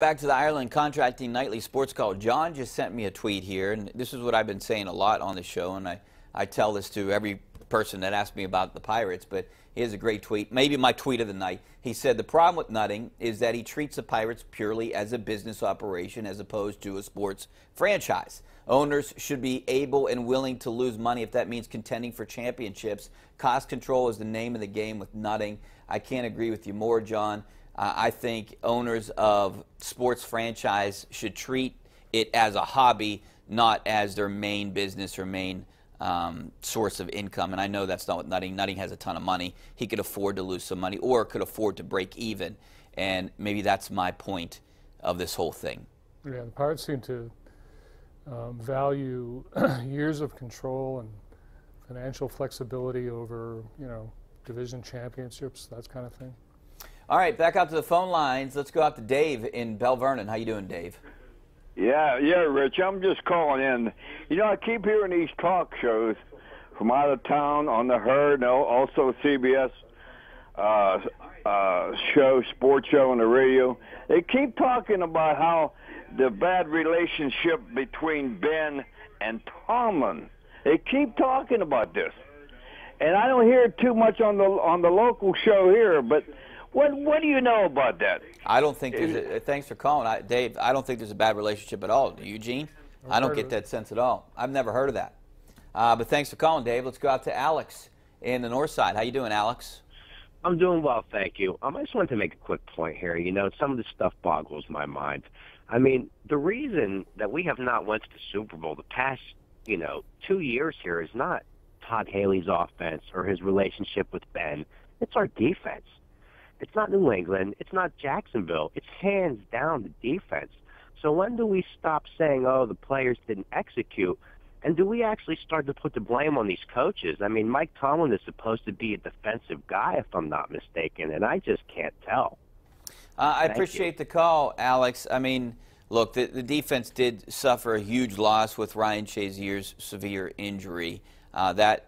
Back to the Ireland Contracting Nightly Sports Call. John just sent me a tweet here, and this is what I've been saying a lot on the show, and I tell this to every person that asks me about the Pirates, but he has a great tweet, maybe my tweet of the night. He said, the problem with Nutting is that he treats the Pirates purely as a business operation as opposed to a sports franchise. Owners should be able and willing to lose money if that means contending for championships. Cost control is the name of the game with Nutting. I can't agree with you more, John. I think owners of sports franchise should treat it as a hobby, not as their main business or main source of income. And I know that's not what Nutting. Nutting has a ton of money. He could afford to lose some money or could afford to break even. And maybe that's my point of this whole thing. Yeah, the Pirates seem to value years of control and financial flexibility over, division championships, that kind of thing. All right, back out to the phone lines. Let's go out to Dave in Bell Vernon. How you doing, Dave? Yeah, Rich. I'm just calling in. I keep hearing these talk shows from out of town on the Herd and also CBS sports show on the radio. They keep talking about how the bad relationship between Ben and Tomlin. They keep talking about this, and I don't hear it too much on the local show here, but. What do you know about that? I don't think there's thanks for calling, Dave. I don't think there's a bad relationship at all. Do you, Gene? I don't get that sense at all. I've never heard of that. But thanks for calling, Dave. Let's go out to Alex in the north side. How you doing, Alex? I'm doing well, thank you. I just wanted to make a quick point here. Some of this stuff boggles my mind. I mean, the reason that we have not went to the Super Bowl the past, 2 years here is not Todd Haley's offense or his relationship with Ben. It's our defense. It's not New England. It's not Jacksonville. It's hands down the defense. So when do we stop saying, oh, the players didn't execute? And do we actually start to put the blame on these coaches? I mean, Mike Tomlin is supposed to be a defensive guy, if I'm not mistaken, and I just can't tell. I appreciate the call, Alex. I mean, look, the defense did suffer a huge loss with Ryan Shazier's severe injury. That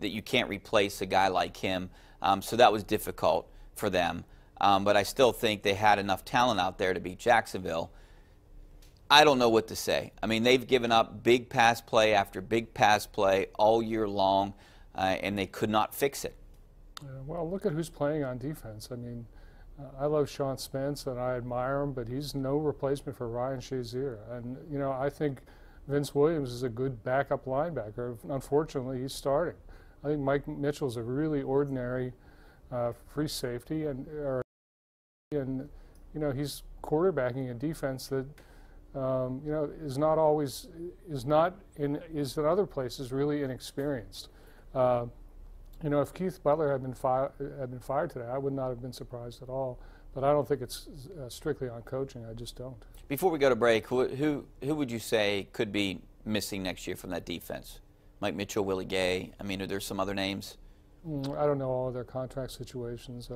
you can't replace a guy like him. So that was difficult for them. But I still think they had enough talent out there to beat Jacksonville. I don't know what to say. I mean, they've given up big pass play after big pass play all year long, and they could not fix it. Well, look at who's playing on defense. I mean, I love Sean Spence, and I admire him, but he's no replacement for Ryan Shazier. And, I think Vince Williams is a good backup linebacker. Unfortunately, he's starting. I think Mike Mitchell's a really ordinary free safety, and he's quarterbacking a defense that is in other places really inexperienced. If Keith Butler had been fired today, I would not have been surprised at all. But I don't think it's strictly on coaching. I just don't. Before we go to break, who would you say could be missing next year from that defense? Mike Mitchell, Willie Gay. I mean, are there some other names? I don't know all of their contract situations.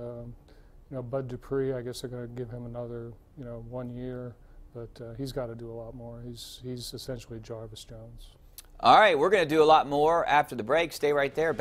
Bud Dupree, I guess they're going to give him another, 1 year, but he's got to do a lot more. He's essentially Jarvis Jones. All right, we're going to do a lot more after the break. Stay right there.